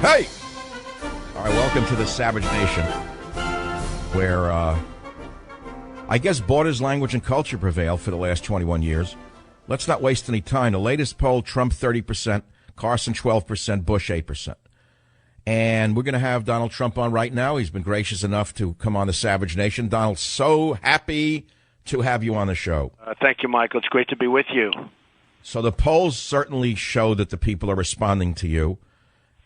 Hey! All right, welcome to the Savage Nation, where I guess borders, language, and culture prevail for the last 21 years. Let's not waste any time. The latest poll, Trump 30%, Carson 12%, Bush 8%. And we're going to have Donald Trump on right now. He's been gracious enough to come on the Savage Nation. Donald, so happy to have you on the show. Thank you, Michael. It's great to be with you. So the polls certainly show that the people are responding to you.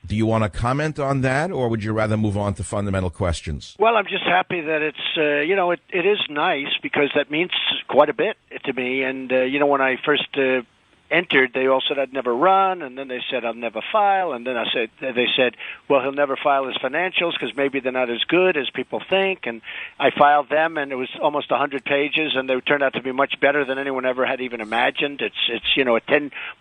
Do you want to comment on that, or would you rather move on to fundamental questions? Well, I'm just happy that it's, it is nice because that means quite a bit to me. And, when I first entered, they all said I'd never run, and then they said I'll never file, and then they said, well, he'll never file his financials because maybe they're not as good as people think, and I filed them, and it was almost 100 pages, and they turned out to be much better than anyone ever had even imagined. It's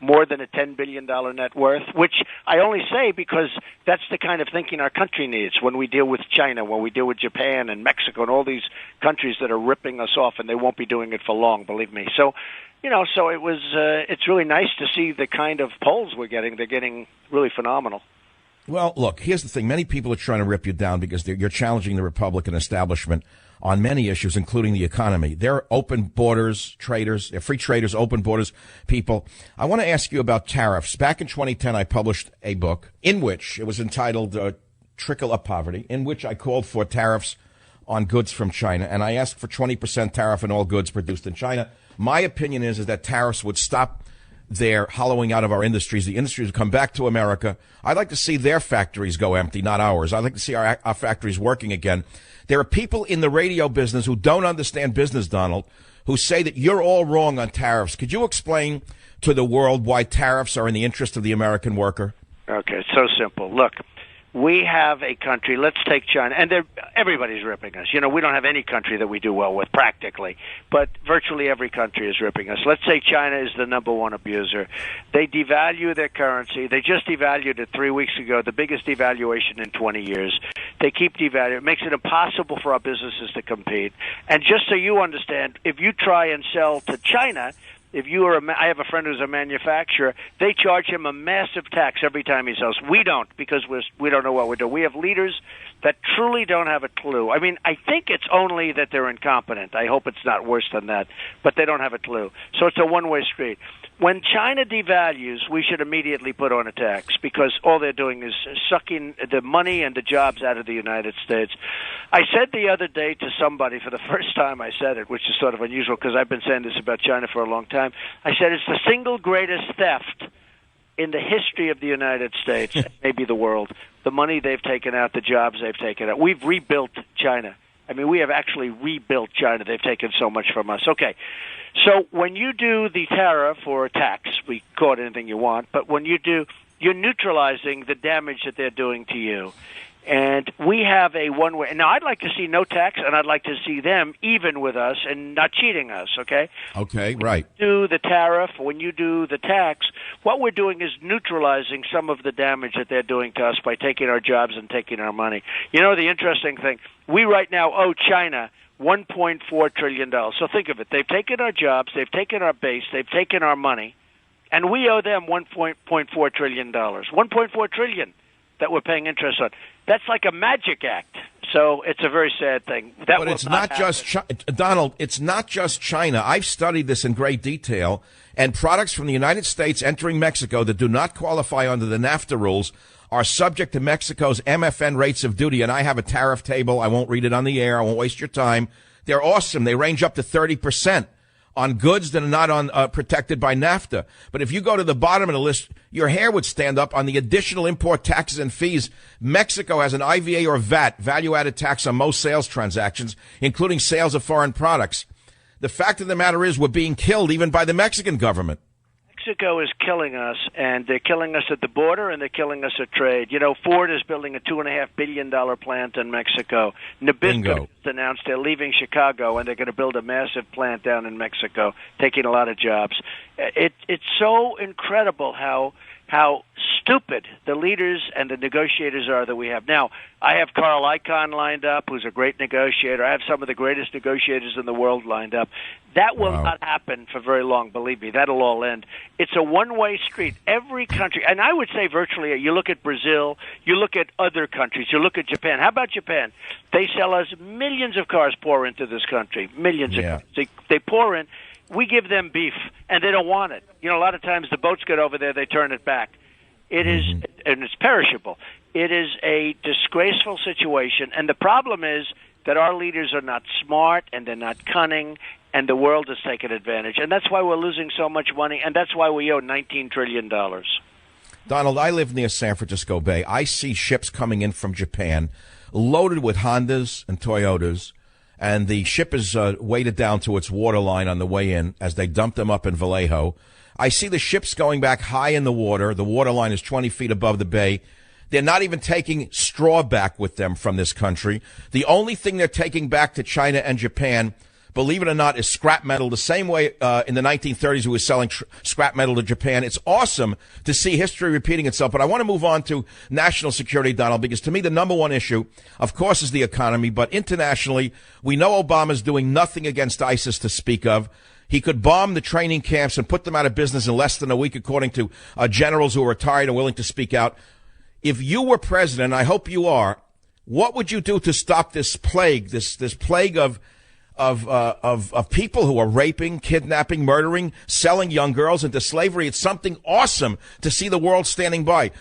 more than a $10 billion net worth, which I only say because that's the kind of thinking our country needs when we deal with China, when we deal with Japan and Mexico and all these countries that are ripping us off, and they won't be doing it for long, believe me. So it was. It's really nice to see the kind of polls we're getting. They're getting really phenomenal. Well, look, here's the thing. Many people are trying to rip you down because you're challenging the Republican establishment on many issues, including the economy. They're open borders traders, they're free traders, open borders people. I want to ask you about tariffs. Back in 2010, I published a book in which it was entitled Trickle Up Poverty, in which I called for tariffs on goods from China, and I asked for 20% tariff on all goods produced in China. My opinion is that tariffs would stop their hollowing out of our industries. The industries would come back to America. I'd like to see their factories go empty, not ours. I'd like to see our factories working again. There are people in the radio business who don't understand business, Donald, who say that you're all wrong on tariffs. Could you explain to the world why tariffs are in the interest of the American worker? Okay, it's so simple. Look, we have a country, let's take China, and everybody's ripping us. We don't have any country that we do well with, practically, but virtually every country is ripping us. Let's say China is the number one abuser. They devalue their currency. They just devalued it 3 weeks ago, the biggest devaluation in 20 years. They keep devaluing. It makes it impossible for our businesses to compete. And just so you understand, if you try and sell to China, I have a friend who's a manufacturer. They charge him a massive tax every time he sells. We don't, because we don't know what we're doing. We have leaders that truly don't have a clue. I mean, I think it's only that they're incompetent. I hope it's not worse than that, but they don't have a clue. So it's a one-way street. When China devalues, we should immediately put on a tax because all they're doing is sucking the money and the jobs out of the United States. I said the other day to somebody, for the first time I said it, which is sort of unusual because I've been saying this about China for a long time, I said it's the single greatest theft in the history of the United States, maybe the world, the money they've taken out, the jobs they've taken out. We've rebuilt China. I mean, we have actually rebuilt China. They've taken so much from us. Okay. So when you do the tariff or a tax, we call it anything you want, but when you do, you're neutralizing the damage that they're doing to you. And we have a one-way. Now, I'd like to see no tax, and I'd like to see them even with us and not cheating us, okay? Okay, right. When you do the tariff, when you do the tax, what we're doing is neutralizing some of the damage that they're doing to us by taking our jobs and taking our money. You know, the interesting thing, we right now owe China $1.4 trillion. So think of it. They've taken our jobs, they've taken our base, they've taken our money, and we owe them $1.4 trillion. $1.4 trillion that we're paying interest on. That's like a magic act. So it's a very sad thing. But it's not just Donald, it's not just China. I've studied this in great detail, and products from the United States entering Mexico that do not qualify under the NAFTA rules are subject to Mexico's MFN rates of duty, and I have a tariff table. I won't read it on the air. I won't waste your time. They're awesome. They range up to 30% on goods that are not protected by NAFTA. But if you go to the bottom of the list, your hair would stand up on the additional import taxes and fees. Mexico has an IVA or VAT, value-added tax on most sales transactions, including sales of foreign products. The fact of the matter is we're being killed even by the Mexican government. Mexico is killing us, and they're killing us at the border, and they're killing us at trade. You know, Ford is building a $2.5 billion plant in Mexico. Nabisco announced they're leaving Chicago, and they're going to build a massive plant down in Mexico, taking a lot of jobs. It's so incredible how stupid the leaders and the negotiators are that we have. Now, I have Carl Icahn lined up, who's a great negotiator. I have some of the greatest negotiators in the world lined up. That will not happen for very long, believe me. That'll all end. It's a one-way street. Every country, and I would say virtually, you look at Brazil, you look at other countries, you look at Japan. How about Japan? They sell us millions of cars pour into this country, millions of cars. They pour in. We give them beef, and they don't want it. You know, a lot of times the boats get over there, they turn it back. It is, and it's perishable. It is a disgraceful situation, and the problem is that our leaders are not smart and they're not cunning, and the world has taken advantage. And that's why we're losing so much money, and that's why we owe $19 trillion. Donald, I live near San Francisco Bay. I see ships coming in from Japan loaded with Hondas and Toyotas, and the ship is weighted down to its waterline on the way in as they dump them up in Vallejo. I see the ships going back high in the water. The waterline is 20 feet above the bay. They're not even taking straw back with them from this country. The only thing they're taking back to China and Japan, believe it or not, is scrap metal. The same way in the 1930s we were selling scrap metal to Japan. It's awesome to see history repeating itself. But I want to move on to national security, Donald, because to me the number one issue, of course, is the economy. But internationally, we know Obama's doing nothing against ISIS to speak of. He could bomb the training camps and put them out of business in less than a week, according to generals who are retired and willing to speak out. If you were president, I hope you are, what would you do to stop this plague, this plague of people who are raping, kidnapping, murdering, selling young girls into slavery? It's something awesome to see the world standing by.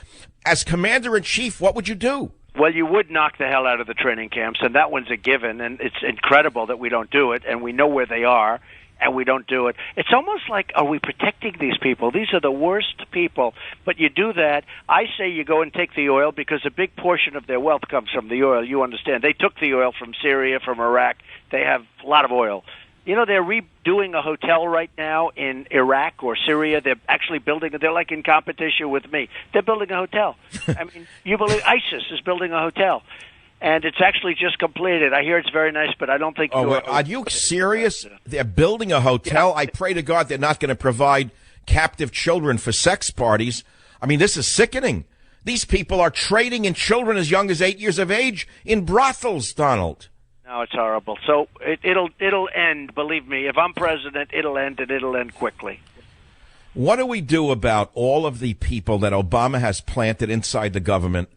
As commander-in-chief, what would you do? Well, you would knock the hell out of the training camps, and that one's a given, and it's incredible that we don't do it, and we know where they are, and we don't do it. It's almost like, are we protecting these people? These are the worst people. But you do that. I say you go and take the oil, because a big portion of their wealth comes from the oil. You understand. They took the oil from Syria, from Iraq. They have a lot of oil. You know, they're redoing a hotel right now in Iraq or Syria. They're actually building it. They're like in competition with me. They're building a hotel. I mean, you believe ISIS is building a hotel. And it's actually just completed. I hear it's very nice, but I don't think... are you serious? They're building a hotel? Yeah. I pray to God they're not going to provide captive children for sex parties. I mean, this is sickening. These people are trading in children as young as 8 years of age in brothels, Donald. No, it's horrible. So it'll end, believe me. If I'm president, it'll end, and it'll end quickly. What do we do about all of the people that Obama has planted inside the government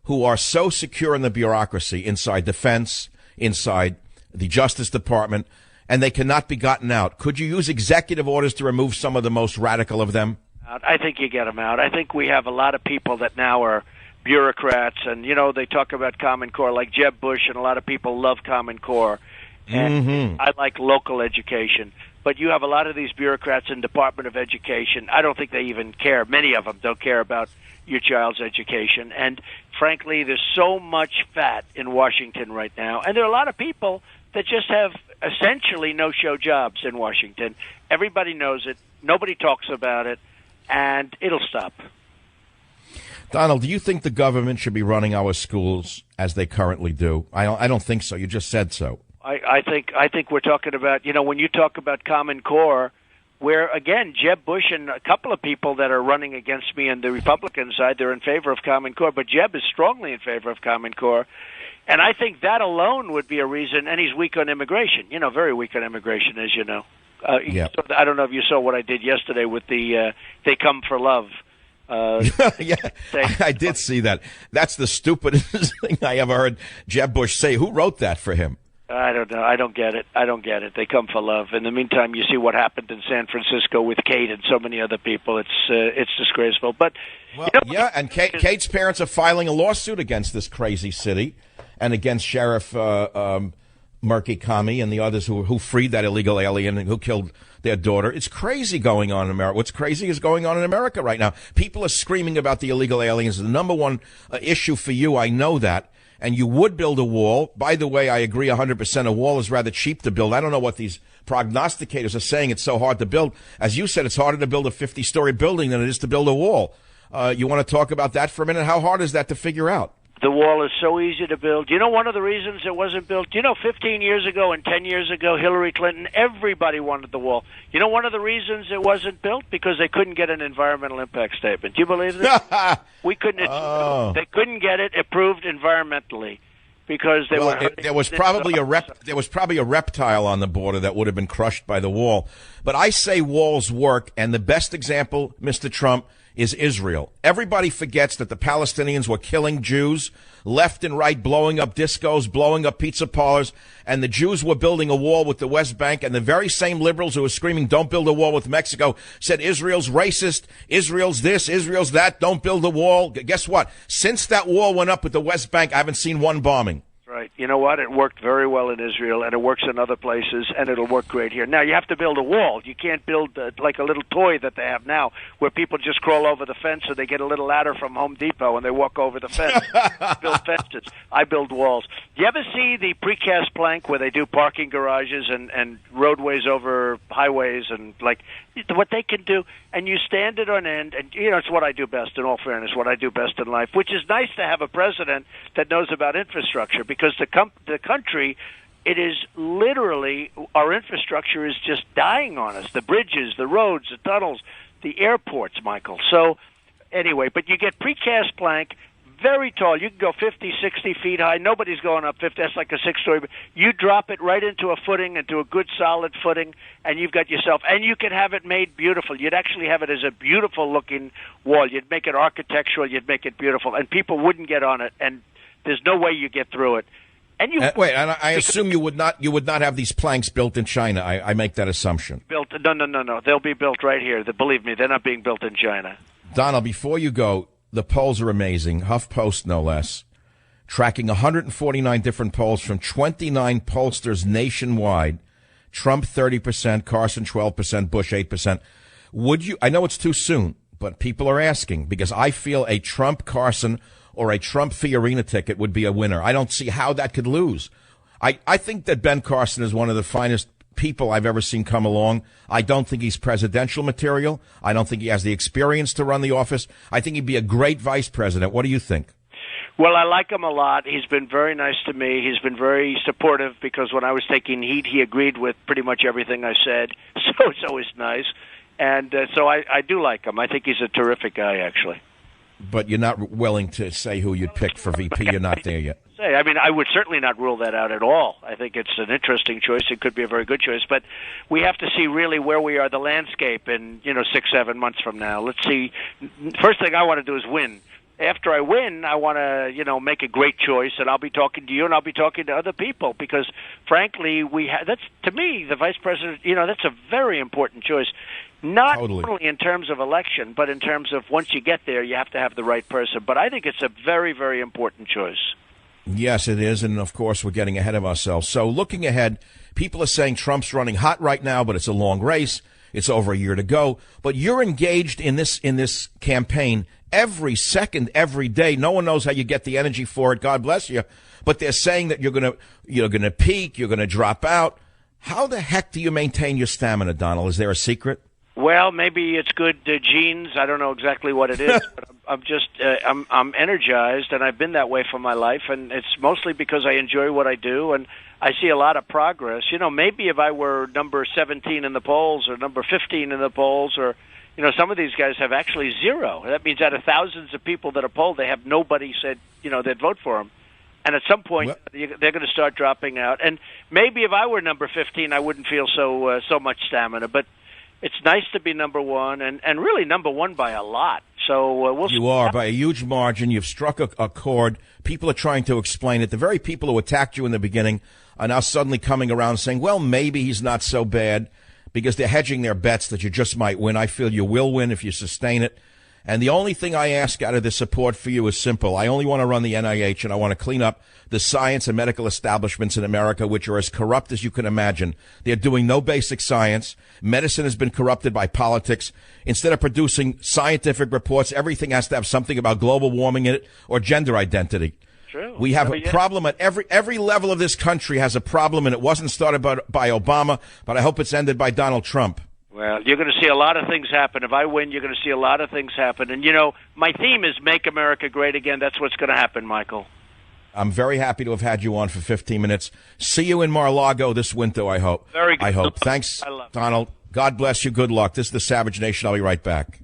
who are so secure in the bureaucracy, inside defense, inside the Justice Department, and they cannot be gotten out? Could you use executive orders to remove some of the most radical of them? I think you get them out. I think we have a lot of people that now are bureaucrats, and, you know, they talk about Common Core, like Jeb Bush, and a lot of people love Common Core. And I like local education. But you have a lot of these bureaucrats in Department of Education. I don't think they even care. Many of them don't care about your child's education. And frankly, there's so much fat in Washington right now. And there are a lot of people that just have essentially no-show jobs in Washington. Everybody knows it. Nobody talks about it. And it'll stop. Donald, do you think the government should be running our schools as they currently do? I don't think so. You just said so. I think we're talking about, you know, when you talk about Common Core, where, again, Jeb Bush and a couple of people that are running against me on the Republican side, they're in favor of Common Core, but Jeb is strongly in favor of Common Core. And I think that alone would be a reason, and he's weak on immigration, you know, very weak on immigration, as you know. Yeah. I don't know if you saw what I did yesterday with the They Come for Love. Yeah, I did see that. That's the stupidest thing I ever heard Jeb Bush say. Who wrote that for him? I don't know. I don't get it. They come for love. In the meantime, you see what happened in San Francisco with Kate and so many other people. It's disgraceful. But well, yeah, and Kate's parents are filing a lawsuit against this crazy city and against Sheriff Murky Kami and the others who freed that illegal alien and who killed their daughter. It's crazy going on in America. What's crazy is going on in America right now. People are screaming about the illegal aliens. The number one issue for you, I know that. And you would build a wall. By the way, I agree 100%. A wall is rather cheap to build. I don't know what these prognosticators are saying. It's so hard to build. As you said, it's harder to build a 50-story building than it is to build a wall. You want to talk about that for a minute? How hard is that to figure out? The wall is so easy to build. You know one of the reasons it wasn't built? 15 years ago and 10 years ago, Hillary Clinton, everybody wanted the wall. You know one of the reasons it wasn't built? Because they couldn't get an environmental impact statement. Do you believe this? We couldn't. They couldn't get it approved environmentally because there was probably a reptile on the border that would have been crushed by the wall. But I say walls work, and the best example, Mr. Trump, is Israel. Everybody forgets that the Palestinians were killing Jews left and right, blowing up discos, blowing up pizza parlors, and the Jews were building a wall with the West Bank, and the very same liberals who were screaming, don't build a wall with Mexico, said Israel's racist, Israel's this, Israel's that, don't build a wall. Guess what? Since that wall went up with the West Bank, I haven't seen one bombing. Right. You know what? It worked very well in Israel, and it works in other places, and it'll work great here. Now, you have to build a wall. You can't build like a little toy that they have now where people just crawl over the fence or they get a little ladder from Home Depot and they walk over the fence. Build fences. I build walls. Do you ever see the precast plank where they do parking garages and roadways over highways and like what they can do? And you stand it on end, and it's what I do best, in all fairness, what I do best in life, which is nice to have a president that knows about infrastructure, because the country, it is literally, our infrastructure is just dying on us. The bridges, the roads, the tunnels, the airports, Michael. So anyway, but you get precast plank, very tall. You can go 50, 60 feet high. Nobody's going up 50. That's like a six-story. You drop it right into a footing, into a good solid footing, and you've got yourself. And you can have it made beautiful. You'd actually have it as a beautiful-looking wall. You'd make it architectural. You'd make it beautiful. And people wouldn't get on it, and there's no way you get through it. And wait, and I assume you would not have these planks built in China. I make that assumption. No. They'll be built right here. Believe me, they're not being built in China. Donald, before you go, the polls are amazing. HuffPost, no less, tracking 149 different polls from 29 pollsters nationwide. Trump 30%, Carson 12%, Bush 8%. Would you? I know it's too soon, but people are asking, because I feel a Trump Carson or a Trump Fiorina ticket would be a winner. I don't see how that could lose. I think that Ben Carson is one of the finest people I've ever seen come along. I don't think he's presidential material. I don't think he has the experience to run the office. I think he'd be a great vice president. What do you think? Well, I like him a lot. He's been very nice to me. He's been very supportive, because when I was taking heat, he agreed with pretty much everything I said. So it's always nice. And so I do like him. I think he's a terrific guy, actually. But you're not willing to say who you'd pick for VP. You're not there yet. I mean, I would certainly not rule that out at all. I think it's an interesting choice. It could be a very good choice. But we have to see really where we are, the landscape, in 6-7 months from now. Let's see. First thing I want to do is win. After I win, I want to, make a great choice, and I'll be talking to you, and I'll be talking to other people, because, frankly, that's, to me, the vice president, that's a very important choice. Not only in terms of election, but in terms of once you get there, you have to have the right person. But I think it's a very, very important choice. Yes, it is. And, of course, we're getting ahead of ourselves. So looking ahead, people are saying Trump's running hot right now, but it's a long race. It's over a year to go. But you're engaged in this campaign every second, every day. No one knows how you get the energy for it. God bless you. But they're saying that you're gonna peak, you're gonna drop out. How the heck do you maintain your stamina, Donald? Is there a secret? Well, maybe it's good genes. I don't know exactly what it is, but I'm energized, and I've been that way for my life, and it's mostly because I enjoy what I do, and I see a lot of progress. Maybe if I were number 17 in the polls or number 15 in the polls, or some of these guys have actually zero. That means out of thousands of people that are polled, they have nobody said they'd vote for them. And at some point, they're going to start dropping out. And maybe if I were number 15, I wouldn't feel so much stamina, but it's nice to be number one, and really number one by a lot. So we'll see. You are, by a huge margin. You've struck a chord. People are trying to explain it. The very people who attacked you in the beginning are now suddenly coming around saying, well, maybe he's not so bad, because they're hedging their bets that you just might win. I feel you will win if you sustain it. And the only thing I ask out of this support for you is simple. I only want to run the NIH, and I want to clean up the science and medical establishments in America, which are as corrupt as you can imagine. They're doing no basic science. Medicine has been corrupted by politics. Instead of producing scientific reports, everything has to have something about global warming in it or gender identity. True. We have a problem at every level of this country has a problem, and it wasn't started by Obama, but I hope it's ended by Donald Trump. Well, you're going to see a lot of things happen. If I win, you're going to see a lot of things happen. And, my theme is Make America Great Again. That's what's going to happen, Michael. I'm very happy to have had you on for 15 minutes. See you in Mar-a-Lago this winter, I hope. Very good. I hope. Thanks, Donald. God bless you. Good luck. This is the Savage Nation. I'll be right back.